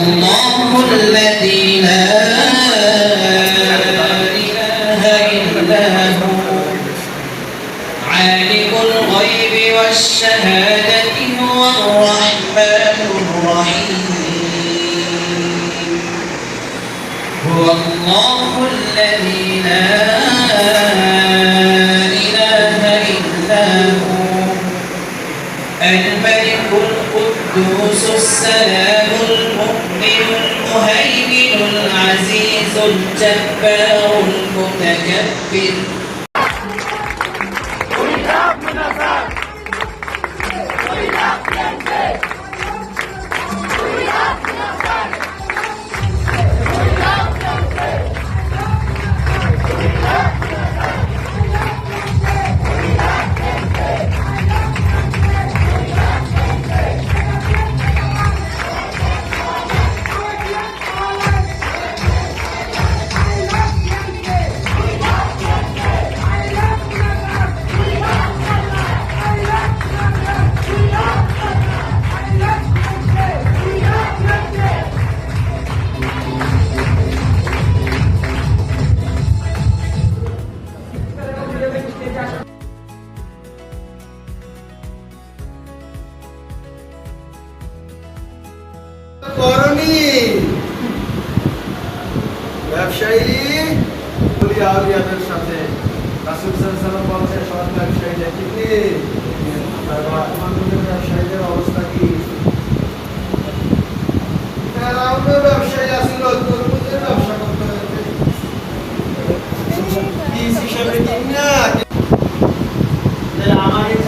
الله الذي لا إله إلا هو عالم الغيب والشهادة هو الرحمن الرحيم هو الله الذي لا إله إلا هو الملك القدوس السلام المؤمن المهيمن العزيز الجبار المتكبر ব্যবসায়ী বলি আউলিয়াদের সাথে রাসূল সাল্লাল্লাহু আলাইহি ওয়াসাল্লাম বলেছেন সৎ ব্যবসায়ীদের কি আর বর্তমানের ব্যবসায়ীদের অবস্থা কি ফেরাউনের ব্যবসায়ী ছিল তরমুজের ব্যবসা করতে কি হিসাবে কিনা আমাদের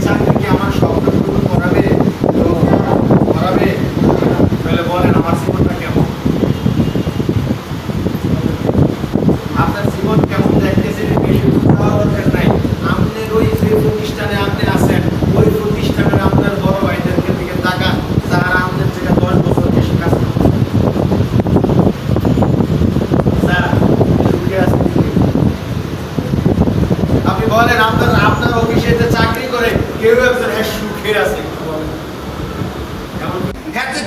চাকরি কি আমার স্বপ্নগুলো করাবে তাহলে বলেন আমার জীবনটা কেমন আপনার জীবন কেমন দেখতেছে বেশি দরকার নাই আপনার ওই যে প্রতিষ্ঠানে আপনি আছেন ওই প্রতিষ্ঠানের আপনার বড় ভাইদেরকে দিকে তাকান যারা আমাদের থেকে 10 বছর বেশি কাজ করছে আপনি বলেন আপনার অফিসে যে চাকরি করে কেউ একজন সুখে আছে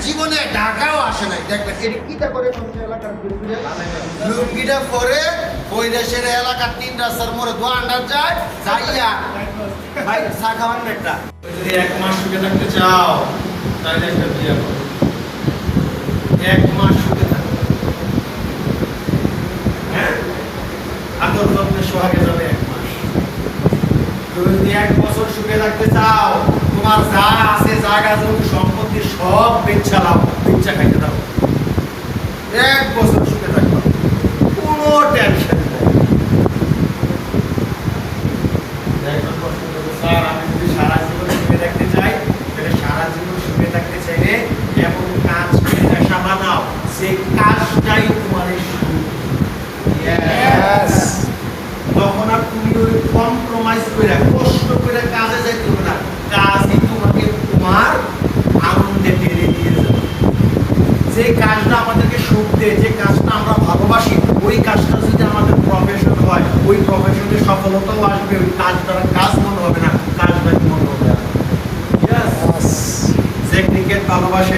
জীবনে ঢাকাও আসে নাই দেখবেন এটা কিটা করে এলাকার লুঙ্গিটা পরে ওই দেশের এলাকার 3 রাস্তার মোড়ে দোকানদার যায় যাইয়া ভাই চা খাওয়ান একটা যদি 1 মাস সুখে থাকতে চাও তাহলে একটা বিয়ে করো 1 মাস সুখে থাকো হ্যাঁ আদর যত্নে সোহাগে যাবে 1 মাস তুমি যদি 1 বছর সুখে থাকতে চাও তোমার যা আছে জায়গা জমি সম্পত্তি সব বেচালাও বেচা খাইতে দাও 1 বছর সুখে থাকবা কোনো টেনশন নেই স্যার আমি যদি সারা জীবন সুখে থাকতে চাই তাহলে সারা জীবন সুখে থাকতে চাইলে এমন কাজ পেশা বানাও সেই কাজটাই তোমার সুখ তখন আর তুমি ওই কম্প্রোমাইজ করে কষ্ট করে কাজে যাইতে হবে না কাজই তোমাকে তোমার আনন্দে টেনে নিয়ে যাবে যে কাজটা আমাদেরকে সুখ দেয় যে কাজটা আমরা ভালোবাসি ওই কাজটা যদি আমাদের প্রফেশন হয় ওই প্রফেশনে সফলতাও আসবে ওই কাজ দ্বারা কাজ মনে হবে না কাজটা মনে হবে যে ক্রিকেট ভালোবাসে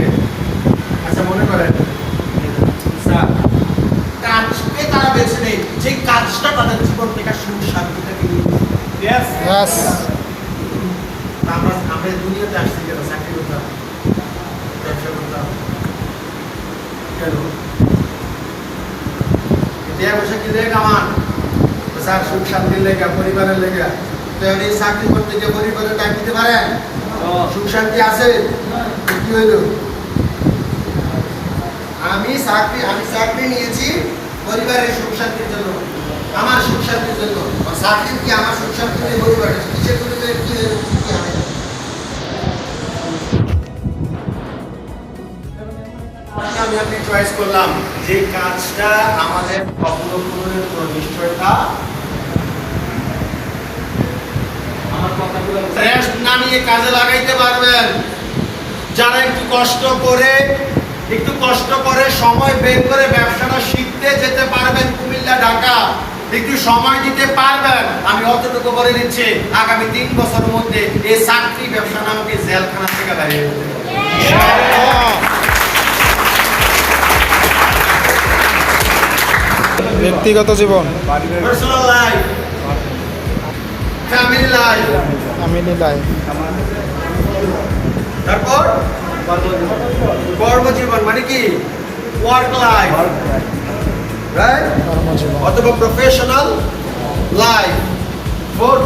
আচ্ছা মনে করেন কাজকে তারা বেছে নেই যে কাজটা তাদের জীবন থেকে সুখ শান্তিটাকে আমরা দুনিয়াতে আসছি কেন চাকরি করতাম ব্যবসা করতাম কেন বসে কি লেগে আমার স্যার সুখ শান্তির লেগা পরিবারের লেগা তো এই চাকরি করতে গিয়ে পরিবারের টাইম দিতে পারেন সুখ শান্তি আছে কি হইল আমি চাকরি নিয়েছি পরিবারের সুখ শান্তির জন্য আমার সুখ শান্তির জন্য চাকরি কি আমার সুখ শান্তি নেই পরিবারের কিসের জন্য কি হবে আমি আপনি চয়েস করলাম যে কাজটা আমাদের অগ্রগতির উপর নিশ্চয়তা আমার কথাগুলো রেস্ট না নিয়ে কাজে লাগাইতে পারবেন যারা একটু কষ্ট করে সময় বের করে ব্যবসাটা শিখতে যেতে পারবেন কুমিল্লা ঢাকা একটু সময় দিতে পারবেন আমি অতটুকু বলে দিচ্ছি আগামী 3 বছরের মধ্যে এই চাকরি ব্যবসা নামকে জেলখানা থেকে বাইরে হতে পারবে ব্যক্তিগত জীবন, personal life, family life, family life, তারপর কর্মজীবন মানে কি ওয়ার্ক লাইফ, রাইট, কর্মজীবন, অথবা professional life, fourth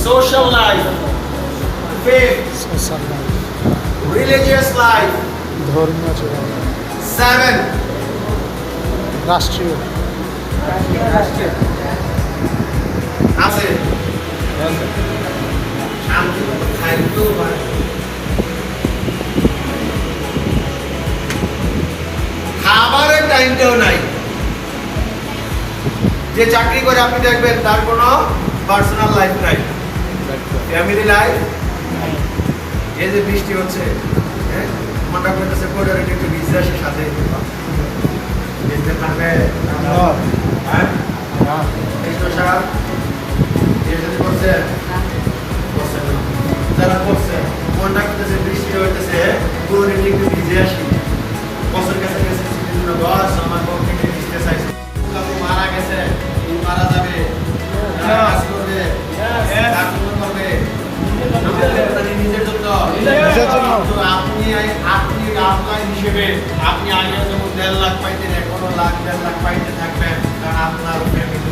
social life, faith, social life, religious life, ধর্মীয় জীবন, 7 রাষ্ট্রীয়, আছে শান্তি মতো খাইতেও পারে। খাবারের টাইমটাও নাই। যে চাকরি করে আপনি দেখবেন তার কোনো পার্সোনাল লাইফ নাই, ফ্যামিলি লাইফ। এই যে বৃষ্টি হচ্ছে, হ্যাঁ, মনটা করতেছে কোডারে একটু ভিজে আসে সাথে ভিজতে পারবে, হ্যাঁ, এই তো সারা এই যদি করছে করছে না, যারা করছে মনটা করতেছে বৃষ্টি হইতেছে কোডারে একটু ভিজে আসি, বছর কাছে গেছে বিভিন্ন বস আমার পক্ষে একটু ভিজতে চাইছে, আপনি মারা গেছে, তুমি মারা যাবে, কাজ করবে, কাজকর্ম করবে, নিজের জন্য। নিজের জন্য। তো আপনি আপনার হিসেবে আপনি আগে যেমন 1.5 লাখ পাইতেন, এখনো 1.5 লাখ পাইতে থাকবেন, কারণ আপনার ফ্যামিলি।